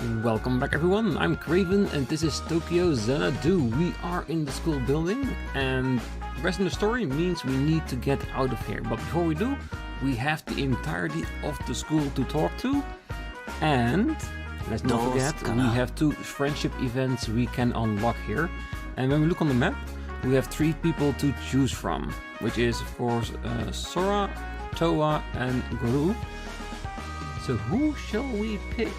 Welcome back everyone, I'm Craven and this is Tokyo Xanadu. We are in the school building and the rest of the story means we need to get out of here. But before we do, we have the entirety of the school to talk to. And let's not forget, we have 2 friendship events we can unlock here. And when we look on the map, we have 3 people to choose from, which is of course Sora, Towa and Gorou. So who shall we pick?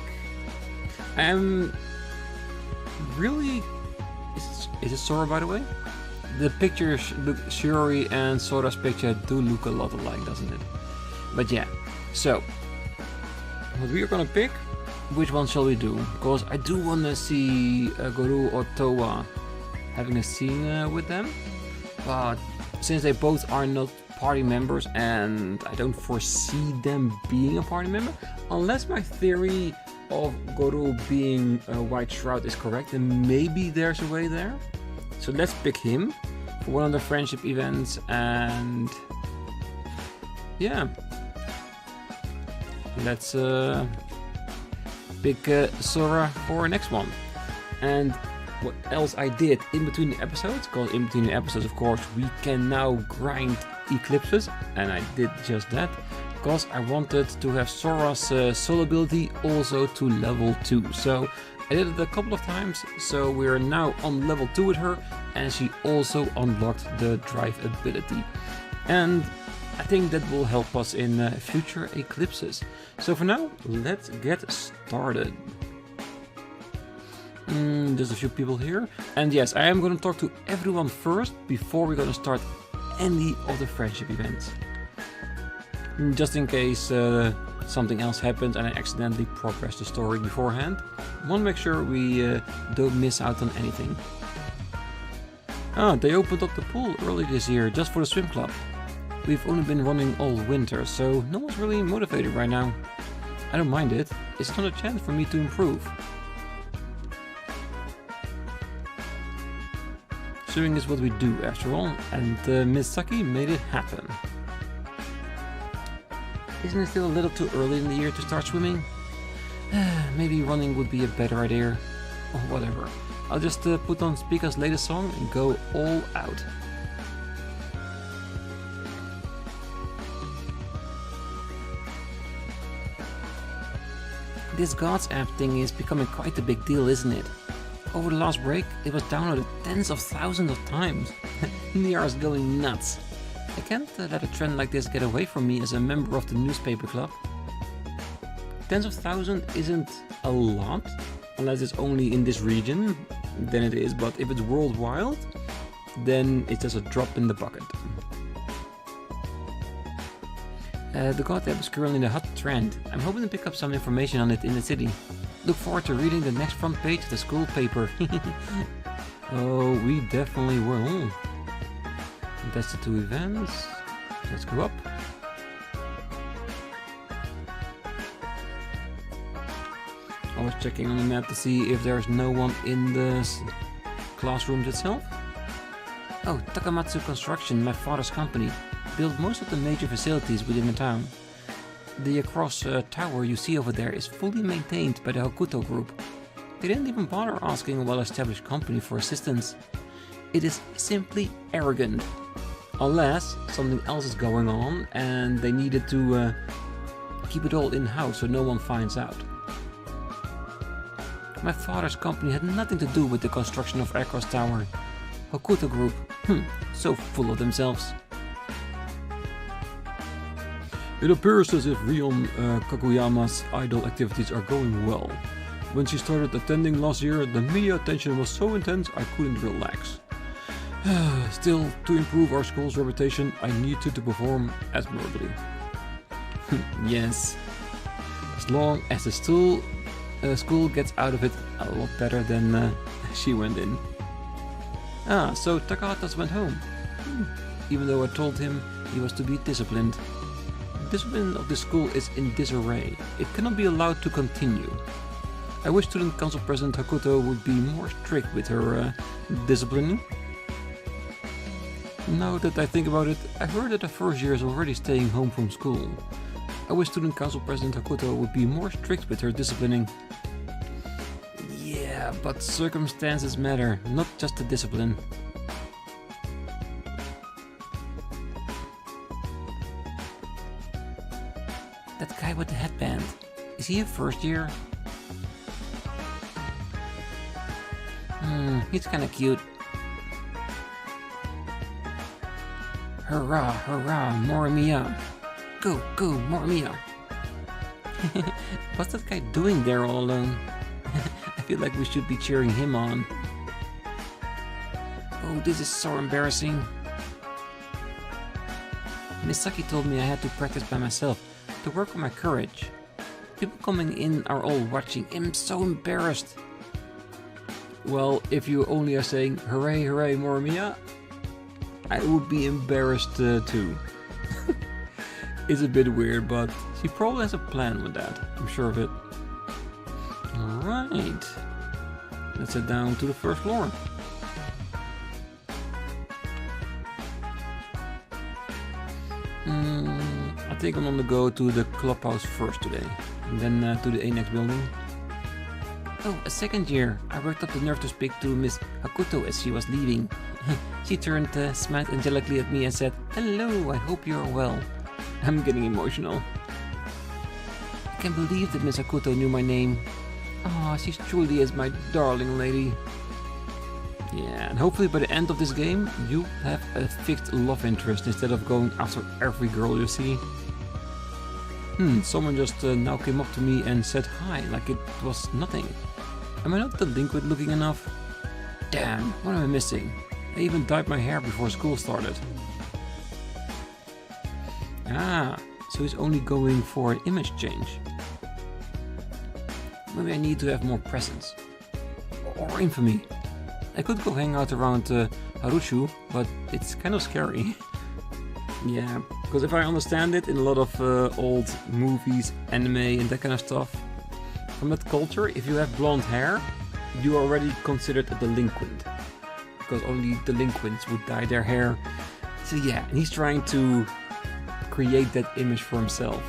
Really... Is it Sora, by the way? The pictures look... Shiori and Sora's picture do look a lot alike, doesn't it? But yeah, so... What we are gonna pick, which one shall we do? Because I do wanna see Gorou or Towa having a scene with them. But since they both are not party members and I don't foresee them being a party member, unless my theory of Gorou being a White Shroud is correct, then maybe there's a way there. So let's pick him for one of the friendship events, and yeah, let's pick Sora for our next one. And what else I did in between the episodes, because in between the episodes of course we can now grind Eclipses, and I did just that because I wanted to have Sora's soul ability also to level 2. So I did it a couple of times, so we're now on level 2 with her, and she also unlocked the drive ability. And I think that will help us in future Eclipses. So for now, let's get started. There's a few people here. And yes, I am going to talk to everyone first before we're going to start any of the friendship events. Just in case something else happens and I accidentally progress the story beforehand. I want to make sure we don't miss out on anything. Ah, they opened up the pool early this year just for the swim club. We've only been running all winter, so no one's really motivated right now. I don't mind it. It's another chance for me to improve. Swimming is what we do after all, and Miss Saki made it happen. Isn't it still a little too early in the year to start swimming? Maybe running would be a better idea. Or whatever. I'll just put on Spica's latest song and go all out. This Gods app thing is becoming quite a big deal, isn't it? Over the last break, it was downloaded tens of thousands of times. Nia is going nuts. I can't let a trend like this get away from me as a member of the newspaper club. Tens of thousands isn't a lot, unless it's only in this region, then it is, but if it's worldwide, then it's just a drop in the bucket. The God app is currently in a hot trend. I'm hoping to pick up some information on it in the city. Look forward to reading the next front page of the school paper. Oh, we definitely will. That's the 2 events. Let's go up. I was checking on the map to see if there's no one in the classrooms itself. Oh, Takamatsu Construction, my father's company, built most of the major facilities within the town. The cross tower you see over there is fully maintained by the Hokuto group. They didn't even bother asking a well-established company for assistance. It is simply arrogant. Unless something else is going on and they needed to keep it all in-house so no one finds out. My father's company had nothing to do with the construction of Aircross Tower. Hokuto group, so full of themselves. It appears as if Rion Kakuyama's idol activities are going well. When she started attending last year, the media attention was so intense I couldn't relax. Still, to improve our school's reputation, I need to perform admirably. Yes. As long as the school gets out of it a lot better than she went in. Ah, so Takahatas went home. Even though I told him he was to be disciplined. Discipline of the school is in disarray. It cannot be allowed to continue. I wish Student Council President Hakuto would be more strict with her disciplining. Now that I think about it, I heard that the first year is already staying home from school. I wish Student Council President Hakuto would be more strict with her disciplining. Yeah, but circumstances matter, not just the discipline. That guy with the headband, is he a first year? He's kinda cute. Hurrah, hurrah, more Mia. Go, go, more Mia. What's that guy doing there all alone? I feel like we should be cheering him on. Oh, this is so embarrassing. Misaki told me I had to practice by myself to work on my courage. People coming in are all watching. I'm so embarrassed. Well, if you only are saying hooray, hooray, Morimiya, I would be embarrassed too. It's a bit weird, but she probably has a plan with that. I'm sure of it. Alright. Let's head down to the first floor. I think I'm gonna go to the clubhouse first today, and then to the annex building. Oh, a second year. I worked up the nerve to speak to Miss Hakuto as she was leaving. She turned, smiled angelically at me and said, "Hello, I hope you're well." I'm getting emotional. I can't believe that Miss Hakuto knew my name. Oh, she truly is my darling lady. Yeah, and hopefully by the end of this game, you have a fixed love interest instead of going after every girl you see. Someone just now came up to me and said hi, like it was nothing. Am I not delinquent looking enough? Damn, what am I missing? I even dyed my hair before school started. Ah, so he's only going for an image change. Maybe I need to have more presence. Or infamy. I could go hang out around Harushu, but it's kind of scary. Yeah, because if I understand it, in a lot of old movies, anime and that kind of stuff, from that culture, if you have blonde hair, you are already considered a delinquent. Because only delinquents would dye their hair. So yeah, and he's trying to create that image for himself.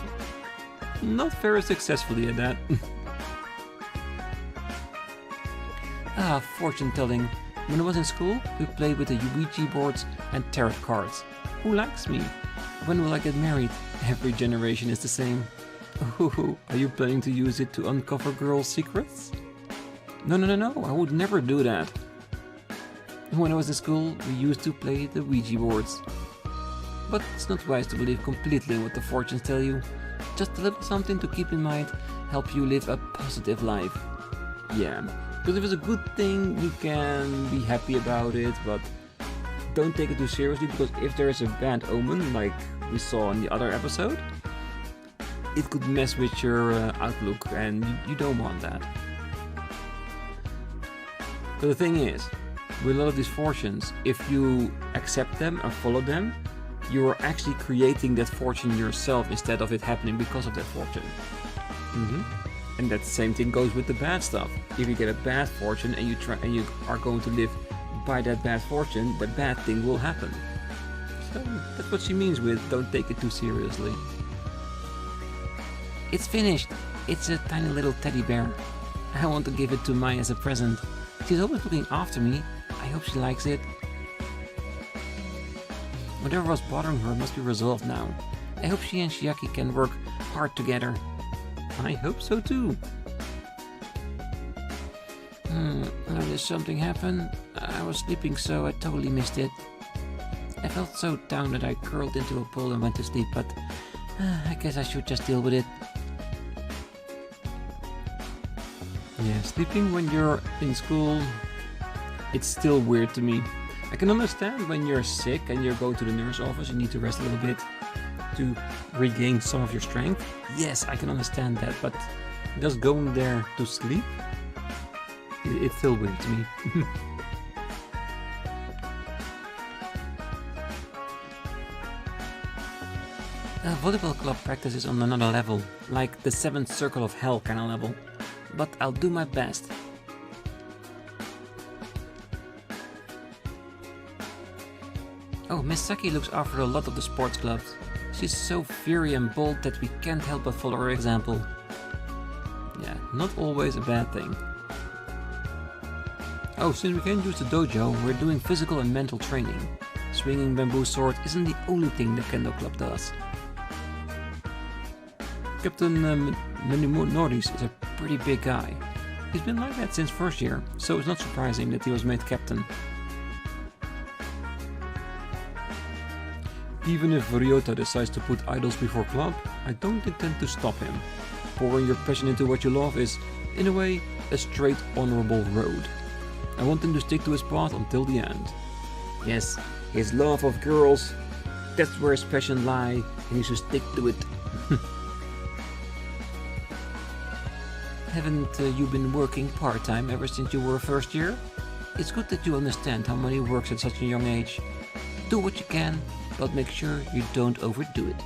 Not very successfully at that. Ah, fortune telling. When I was in school, we played with the Ouija boards and tarot cards. Who likes me? When will I get married? Every generation is the same. Oh, are you planning to use it to uncover girls' secrets? No, I would never do that. When I was in school, we used to play the Ouija boards. But it's not wise to believe completely in what the fortunes tell you. Just a little something to keep in mind, help you live a positive life. Yeah, because if it's a good thing, you can be happy about it, but don't take it too seriously, because if there is a bad omen, like we saw in the other episode, it could mess with your outlook, and you don't want that. But the thing is, with a lot of these fortunes, if you accept them and follow them, you are actually creating that fortune yourself instead of it happening because of that fortune. And that same thing goes with the bad stuff. If you get a bad fortune and you are going to live by that bad fortune, the bad thing will happen. So that's what she means with don't take it too seriously. It's finished. It's a tiny little teddy bear. I want to give it to Mai as a present. She's always looking after me. I hope she likes it. Whatever was bothering her must be resolved now. I hope she and Shiaki can work hard together. I hope so too. Did something happen? I was sleeping, so I totally missed it. I felt so down that I curled into a ball and went to sleep, but I guess I should just deal with it. Yeah, sleeping when you're in school, it's still weird to me. I can understand when you're sick and you're going to the nurse office, you need to rest a little bit to regain some of your strength. Yes, I can understand that, but just going there to sleep, it's still weird to me. Volleyball club practice is on another level, like the 7th circle of hell kind of level, but I'll do my best. Oh, Miss Saki looks after a lot of the sports clubs. She's so fiery and bold that we can't help but follow her example. Yeah, not always a bad thing. Oh, since we can't use the dojo, we're doing physical and mental training. Swinging bamboo sword isn't the only thing the Kendo Club does. Captain Manimoris is a pretty big guy. He's been like that since first year, so it's not surprising that he was made captain. Even if Ryota decides to put idols before club, I don't intend to stop him. Pouring your passion into what you love is, in a way, a straight honorable road. I want him to stick to his path until the end. Yes, his love of girls, that's where his passion lies, and he should stick to it. Haven't you been working part-time ever since you were first year? It's good that you understand how money works at such a young age. Do what you can, but make sure you don't overdo it.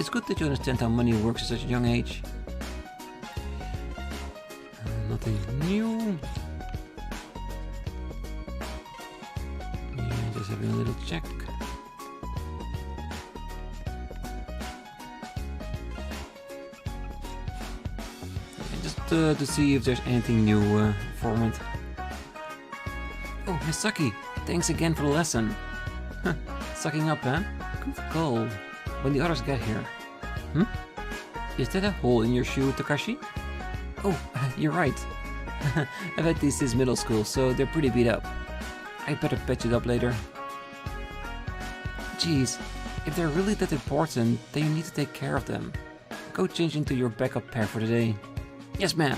It's good that you understand how money works at such a young age. Nothing new. Yeah, just having a little check. To see if there's anything new format. Oh, Misaki, thanks again for the lesson. Sucking up, huh? Good call. When the others get here. Is that a hole in your shoe, Takashi? Oh, you're right. I've had these since middle school, so they're pretty beat up. I better patch it up later. Geez, if they're really that important, then you need to take care of them. Go change into your backup pair for the day. Yes, ma'am.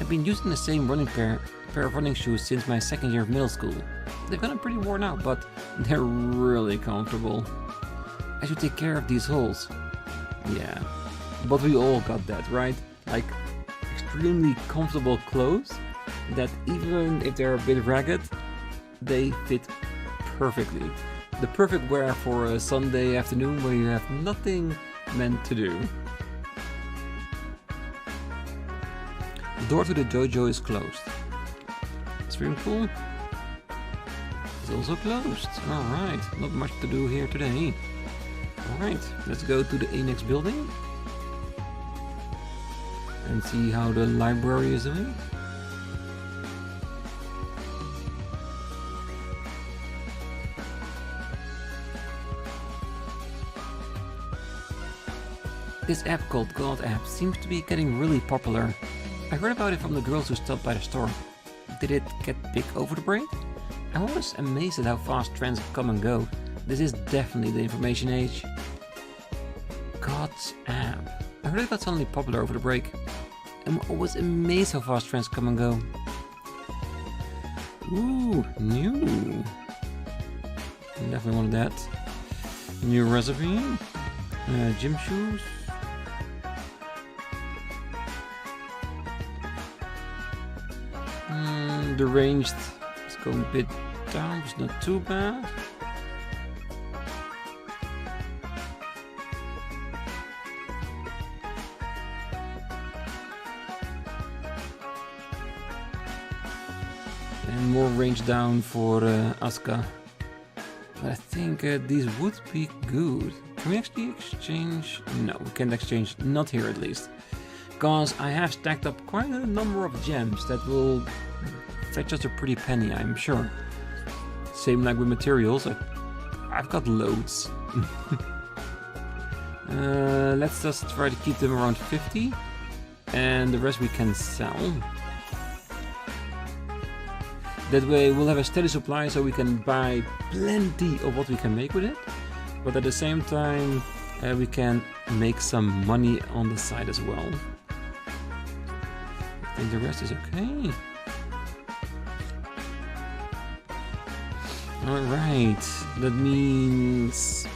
I've been using the same running pair of running shoes since my second year of middle school. They've gotten pretty worn out, but they're really comfortable. I should take care of these holes. Yeah, but we all got that, right? Like, extremely comfortable clothes that even if they're a bit ragged, they fit perfectly. The perfect wear for a Sunday afternoon where you have nothing meant to do. The door to the dojo is closed. Swimming pool is also closed. Alright, not much to do here today. Alright, let's go to the Annex building and see how the library is doing. This app called God App seems to be getting really popular. I heard about it from the girls who stopped by the store. Did it get big over the break? I'm always amazed at how fast trends come and go. This is definitely the information age. God's App. I heard it got suddenly popular over the break. I'm always amazed how fast trends come and go. Ooh, new. Definitely wanted that. New recipe. Gym shoes. The ranged is going a bit down, it's not too bad. And more range down for Asuka. But I think these would be good. Can we actually exchange? No, we can't exchange, not here at least. Because I have stacked up quite a number of gems that will fetch us a pretty penny, I'm sure. Same like with materials, I've got loads. Let's just try to keep them around 50. And the rest we can sell. That way we'll have a steady supply so we can buy plenty of what we can make with it. But at the same time we can make some money on the side as well. I think the rest is okay. Alright, that means,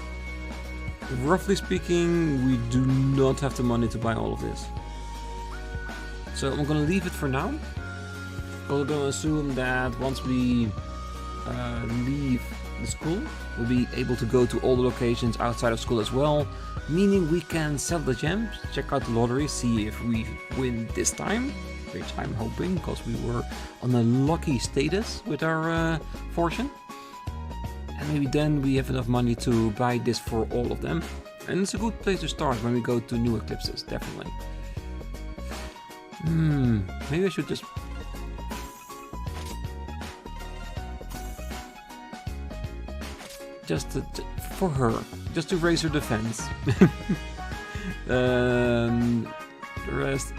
roughly speaking, we do not have the money to buy all of this. So I'm gonna leave it for now. We're gonna assume that once we leave the school, we'll be able to go to all the locations outside of school as well. Meaning we can sell the gems, check out the lottery, see if we win this time. Which I'm hoping, because we were on a lucky status with our fortune. And maybe then we have enough money to buy this for all of them. And it's a good place to start when we go to new eclipses, definitely. Maybe I should just... for her, just to raise her defense. The rest...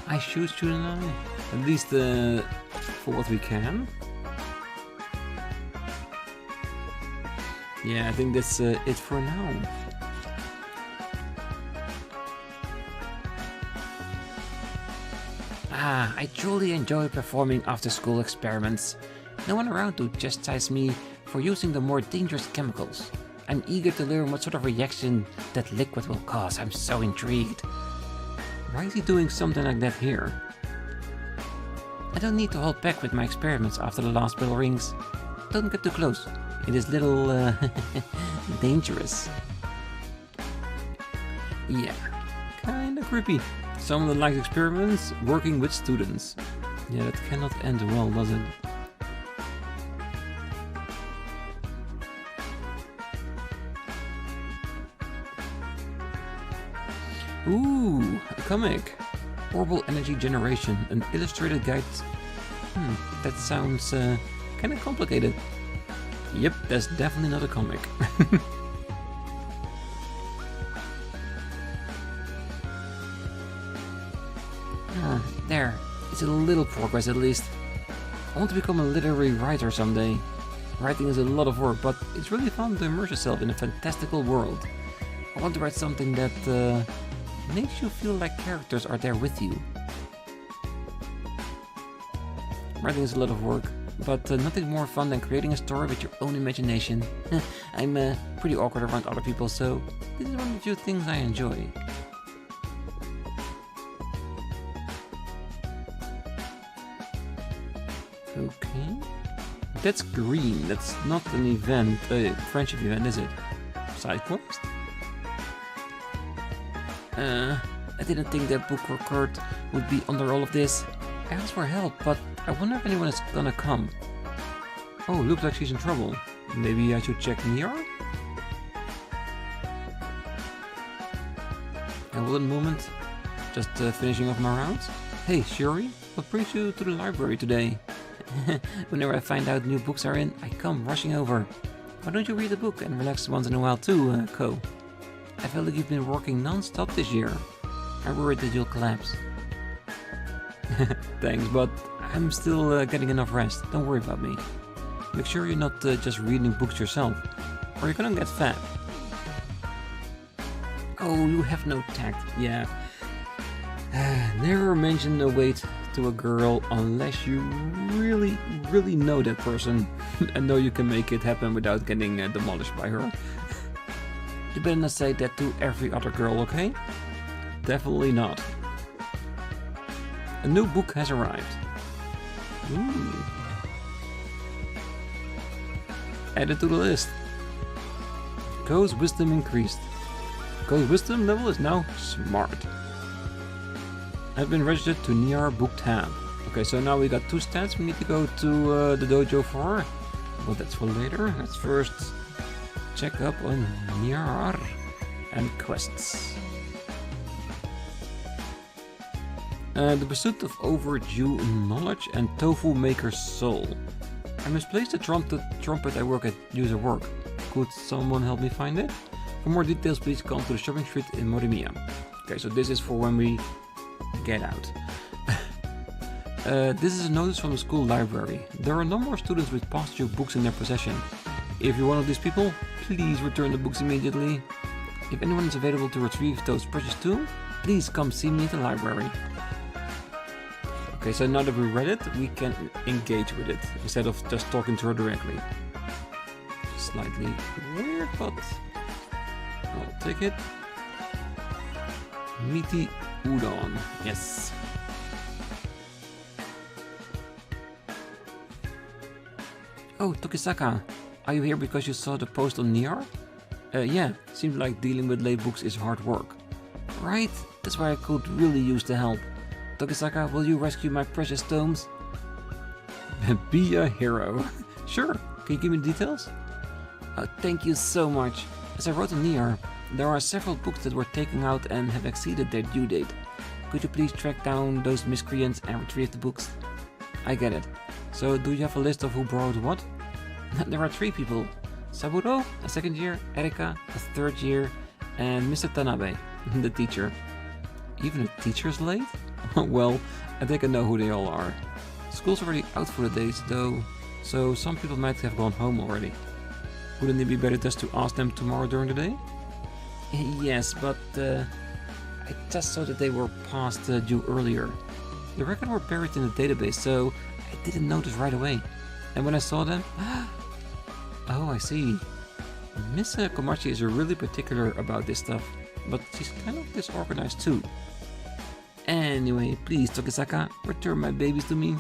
I shouldn't I? At least for what we can. Yeah, I think that's it for now. I truly enjoy performing after-school experiments. No one around to chastise me for using the more dangerous chemicals. I'm eager to learn what sort of reaction that liquid will cause. I'm so intrigued. Why is he doing something like that here? I don't need to hold back with my experiments after the last bell rings. Don't get too close. It is little dangerous. Yeah, kinda creepy. Someone that likes experiments working with students. Yeah, that cannot end well, does it? Ooh, a comic. Orbital Energy Generation, an illustrated guide. That sounds kinda complicated. Yep, that's definitely not a comic. There, it's a little progress at least. I want to become a literary writer someday. Writing is a lot of work, but it's really fun to immerse yourself in a fantastical world. I want to write something that makes you feel like characters are there with you. Writing is a lot of work, but nothing more fun than creating a story with your own imagination. I'm pretty awkward around other people, so this is one of the few things I enjoy. Okay. That's green. That's not an event, a friendship event, is it? Side quest? I didn't think that book or Kurt would be under all of this. I asked for help, but I wonder if anyone is gonna come. Oh, looks like she's in trouble. Maybe I should check Niar? A wooden moment. Just finishing off my rounds. Hey, Shuri, what brings you to the library today? Whenever I find out new books are in, I come rushing over. Why don't you read a book and relax once in a while too, Kou? I feel like you've been working non-stop this year. I worried that you'll collapse. Thanks, but I'm still getting enough rest. Don't worry about me. Make sure you're not just reading books yourself, or you're gonna get fat. Oh, you have no tact. Yeah. Never mention the weight to a girl unless you really, really know that person and know you can make it happen without getting demolished by her. You better not say that to every other girl, okay? Definitely not. A new book has arrived. Ooh. Added to the list. Kou's wisdom increased. Kou's wisdom level is now smart. I've been registered to Niar Book Tab. Okay, so now we got 2 stats we need to go to the dojo for. But that's for later. Let's first check up on Niar and quests. The pursuit of overdue knowledge and Tofu Maker's Soul. I misplaced the trumpet I work at user work. Could someone help me find it? For more details, please come to the shopping street in Morimiya. Okay, so this is for when we get out. This is a notice from the school library. There are no more students with past due books in their possession. If you're one of these people, please return the books immediately. If anyone is available to retrieve those precious too, please come see me at the library. Okay, so now that we read it, we can engage with it instead of just talking to her directly. Slightly weird, but I'll take it. Meaty udon, yes. Oh, Tokisaka, are you here because you saw the post on Niar? Yeah, seems like dealing with late books is hard work. Right, that's why I could really use the help. Tokisaka, will you rescue my precious tomes? Be a hero. Sure, Can you give me the details? Thank you so much. As I wrote in Nier, there are several books that were taken out and have exceeded their due date. Could you please track down those miscreants and retrieve the books? I get it. So do you have a list of who borrowed what? There are 3 people. Saburo, a 2nd year, Erika, a 3rd year, and Mr. Tanabe, the teacher. Even the teacher's late? Well, I think I know who they all are. School's already out for the days though, so some people might have gone home already. Wouldn't it be better just to ask them tomorrow during the day? Yes, but I just saw that they were past due earlier. The records were buried in the database, so I didn't notice right away. And when I saw them... Oh, I see. Miss Komachi is really particular about this stuff, but she's kind of disorganized too. Anyway, please, Tokisaka, return my babies to me.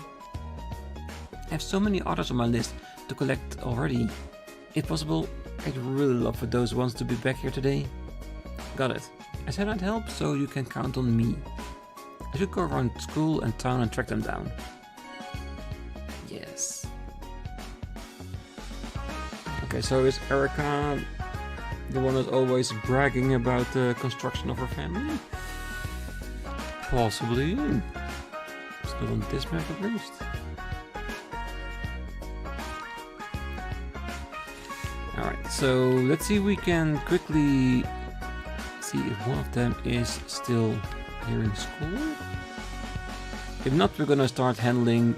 I have so many others on my list to collect already. If possible, I'd really love for those ones to be back here today. Got it. I said I'd help, so you can count on me. I should go around school and town and track them down. Yes. Okay, so is Erika the one that's always bragging about the construction of her family? Possibly. It's not on this map at least. Alright, so let's see if we can quickly see if one of them is still here in school. If not, we're gonna start handling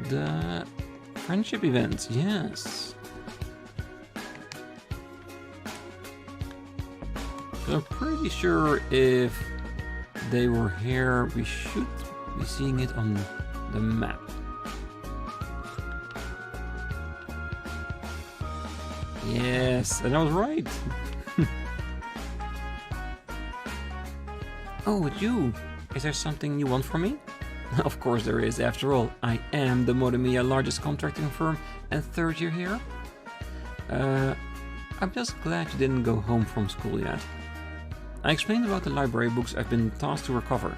the friendship events, yes. So I'm pretty sure if they were here, we should be seeing it on the map. Yes, and I was right. Oh, it's you. Is there something you want from me? Of course there is. After all, I am the Modemiya largest contracting firm and 3rd year here. I'm just glad you didn't go home from school yet. I explained about the library books I've been tasked to recover.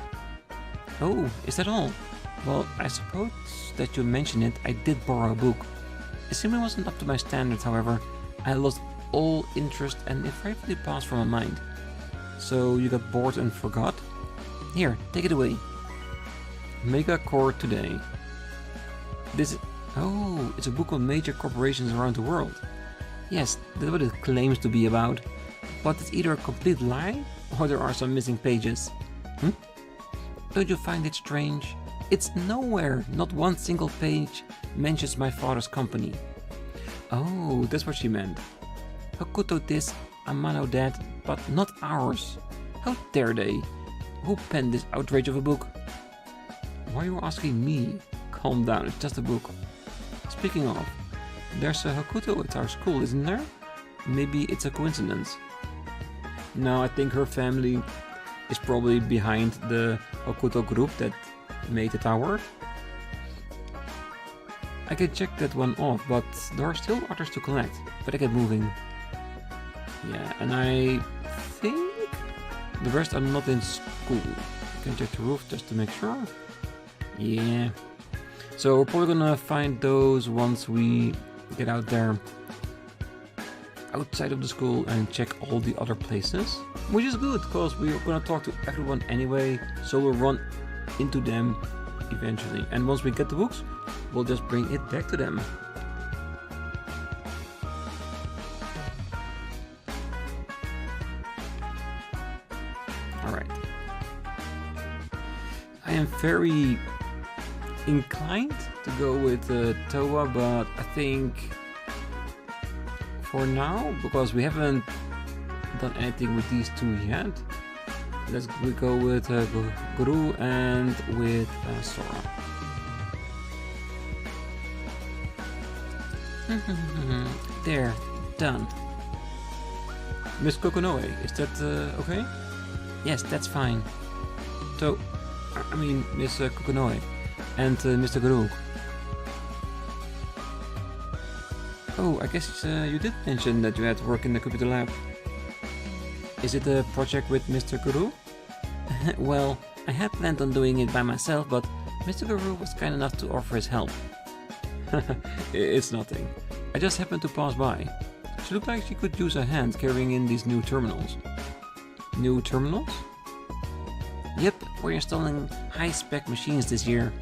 Oh, is that all? Well, I suppose that you mentioned it, I did borrow a book. It simply wasn't up to my standards, however. I lost all interest and it briefly passed from my mind. So you got bored and forgot? Here, take it away. Mega Core Today. This is... Oh, it's a book on major corporations around the world. Yes, that's what it claims to be about. But it's either a complete lie or there are some missing pages. Don't you find it strange? It's nowhere, not one single page mentions my father's company. Oh, that's what she meant. Hokuto this, Amano that, but not ours. How dare they? Who penned this outrage of a book? Why are you asking me? Calm down, it's just a book. Speaking of, there's a Hokuto at our school, isn't there? Maybe it's a coincidence. No, I think her family is probably behind the Hokuto group that made the tower. I can check that one off, but there are still others to collect. Better get moving. Yeah, and I think the rest are not in school. I can check the roof just to make sure. Yeah. So we're probably gonna find those once we get out there outside of the school and check all the other places. Which is good, because we're gonna talk to everyone anyway, so we'll run into them eventually. And once we get the books, we'll just bring it back to them. Alright. I am very inclined to go with Towa, but I think for now, because we haven't done anything with these two yet, let's go with Gorou and with Sora. There, done. Miss Kokonoe, is that okay? Yes, that's fine. So, I mean, Miss Kokonoe and Mr. Gorou. Oh, I guess you did mention that you had work in the computer lab. Is it a project with Mr. Gorou? Well, I had planned on doing it by myself, but Mr. Gorou was kind enough to offer his help. It's nothing. I just happened to pass by. She looked like she could use a hand carrying in these new terminals. New terminals? Yep, we're installing high-spec machines this year.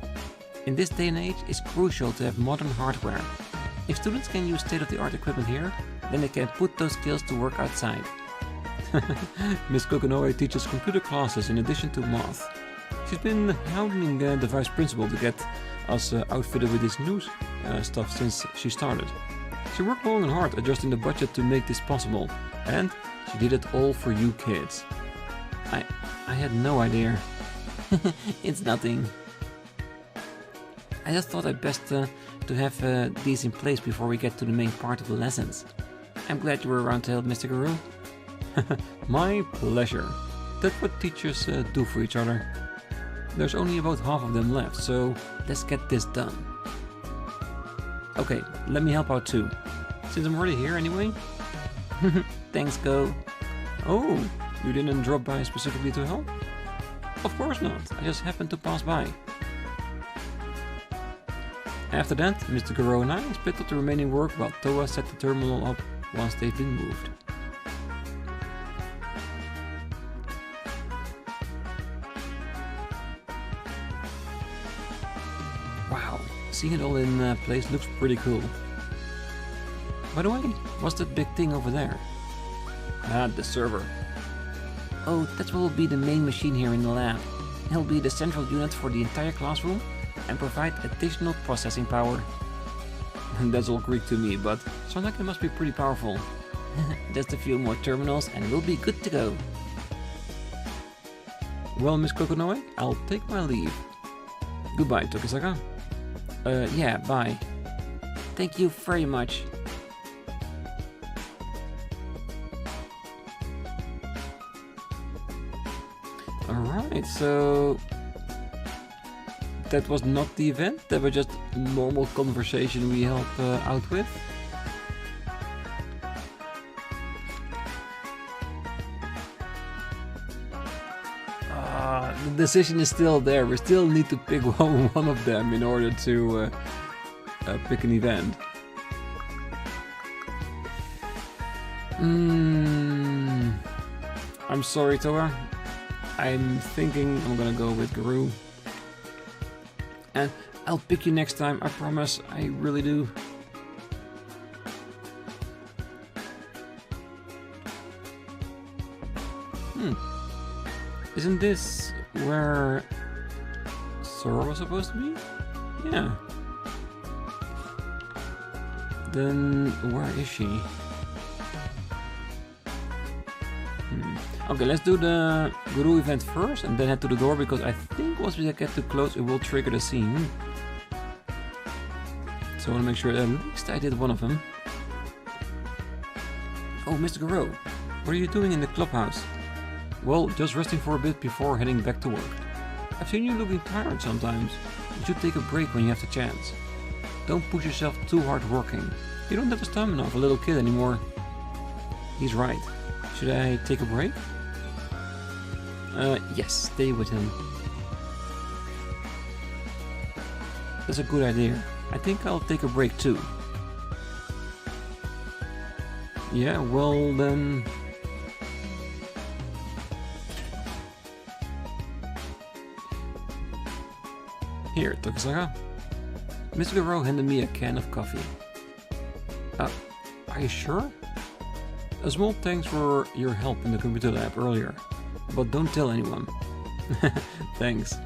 In this day and age, it's crucial to have modern hardware. If students can use state-of-the-art equipment here, then they can put those skills to work outside. Miss Kokonoe teaches computer classes in addition to math. She's been hounding the vice principal to get us outfitted with this new stuff since she started. She worked long and hard adjusting the budget to make this possible, and she did it all for you kids. I had no idea. It's nothing. I just thought I'd best to have these in place before we get to the main part of the lessons. I'm glad you were around to help, Mr. Gorou. My pleasure. That's what teachers do for each other. There's only about half of them left, so let's get this done. Okay, let me help out too. Since I'm already here anyway. Thanks, Kou. Oh, you didn't drop by specifically to help? Of course not, I just happened to pass by. After that, Mr. Gorou and I split up the remaining work while Toa set the terminal up once they've been moved. Wow, seeing it all in place looks pretty cool. By the way, what's that big thing over there? Ah, the server. Oh, that's what will be the main machine here in the lab. It'll be the central unit for the entire classroom and provide additional processing power. That's all Greek to me, but sounds like it must be pretty powerful. Just a few more terminals and we'll be good to go. Well, Miss Kokonoe, I'll take my leave. Goodbye, Tokisaka. Yeah, bye. Thank you very much. Alright, so that was not the event, that was just normal conversation we help out with. The decision is still there, we still need to pick one of them in order to pick an event. I'm sorry, Toa. I'm thinking I'm gonna go with Gorou. And I'll pick you next time, I promise, I really do. Isn't this where Sora was supposed to be? Yeah. Then where is she? Okay, let's do the Gorou event first and then head to the door, because I think once we get too close it will trigger the scene. So I want to make sure that at least I did one of them. Oh, Mr. Gorou, what are you doing in the clubhouse? Well, just resting for a bit before heading back to work. I've seen you looking tired sometimes. You should take a break when you have the chance. Don't push yourself too hard working. You don't have the stamina of a little kid anymore. He's right. Should I take a break? Yes, stay with him. That's a good idea. I think I'll take a break too. Yeah, well then... Here, Tokisaka. Mr. Gorou handed me a can of coffee. Are you sure? A small thanks for your help in the computer lab earlier, but don't tell anyone. Thanks.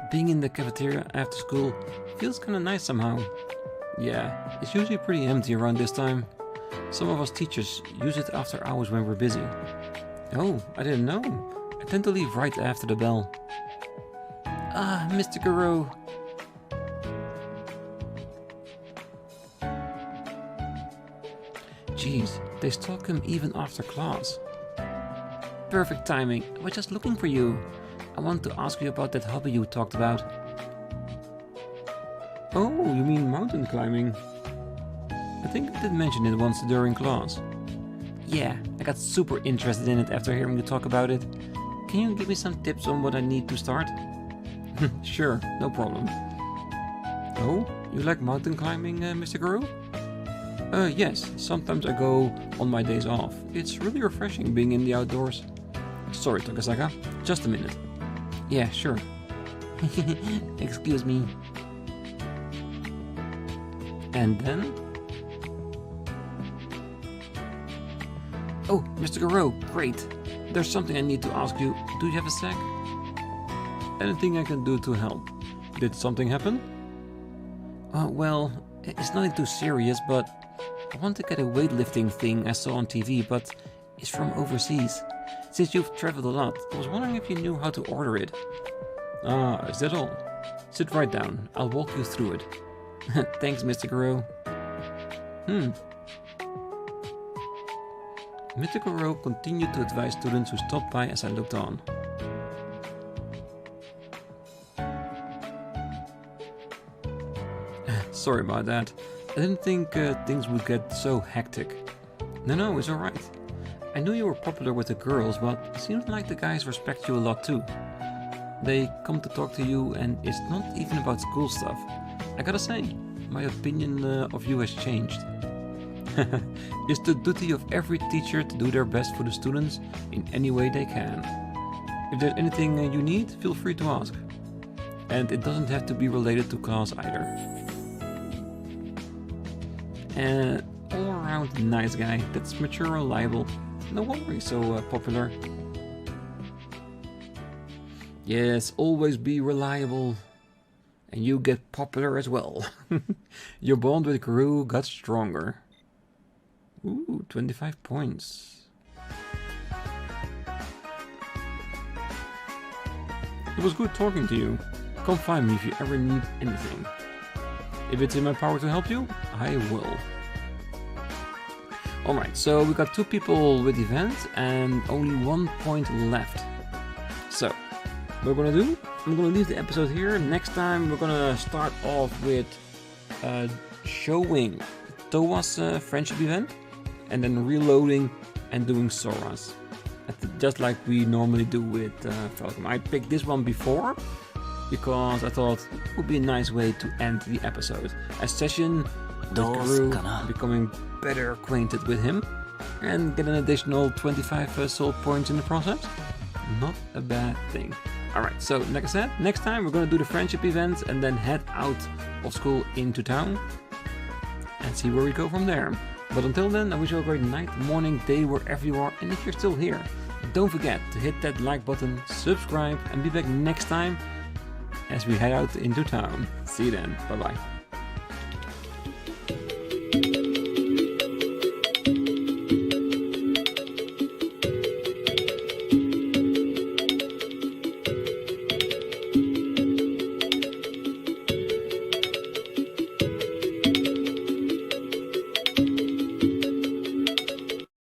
Being in the cafeteria after school feels kinda nice somehow. Yeah, it's usually pretty empty around this time. Some of us teachers use it after hours when we're busy. Oh, I didn't know. I tend to leave right after the bell. Ah, Mr. Gorou. Jeez, they stalk him even after class. Perfect timing. I was just looking for you. I want to ask you about that hobby you talked about. Oh, you mean mountain climbing? I think I did mention it once during class. Yeah, I got super interested in it after hearing you talk about it. Can you give me some tips on what I need to start? Sure, no problem. Oh, you like mountain climbing, Mr. Gorou? Yes, sometimes I go on my days off. It's really refreshing being in the outdoors. Sorry, Tokisaka, just a minute. Yeah, sure. Excuse me. And then? Oh, Mr. Gorou, great. There's something I need to ask you. Do you have a sec? Anything I can do to help? Did something happen? Well, it's nothing too serious, but I want to get a weightlifting thing I saw on TV, but it's from overseas. Since you've traveled a lot, I was wondering if you knew how to order it. Ah, is that all? Sit right down. I'll walk you through it. Thanks, Mr. Gorou. Mr. Gorou continued to advise students who stopped by as I looked on. Sorry about that. I didn't think things would get so hectic. No, it's alright. I knew you were popular with the girls, but it seems like the guys respect you a lot too. They come to talk to you, and it's not even about school stuff. I gotta say, my opinion of you has changed. It's the duty of every teacher to do their best for the students in any way they can. If there's anything you need, feel free to ask. And it doesn't have to be related to class either. All around nice guy, that's mature and reliable. No wonder he's so popular. Yes, always be reliable. And you get popular as well. Your bond with Gorou got stronger. Ooh, 25 points. It was good talking to you. Come find me if you ever need anything. If it's in my power to help you, I will. Alright, so we got 2 people with events and only 1 point left. So, what we're gonna do, I'm gonna leave the episode here. Next time we're gonna start off with showing Towa's friendship event and then reloading and doing Sora's. Just like we normally do with Falcom. I picked this one before because I thought it would be a nice way to end the episode. A session with Gorou, becoming better acquainted with him and get an additional 25 soul points in the process. Not a bad thing. Alright, so like I said, next time we're gonna do the friendship events and then head out of school into town and see where we go from there. But until then, I wish you a great night, morning, day, wherever you are. And if you're still here, don't forget to hit that like button, subscribe, and be back next time as we head out into town. See you then. Bye bye.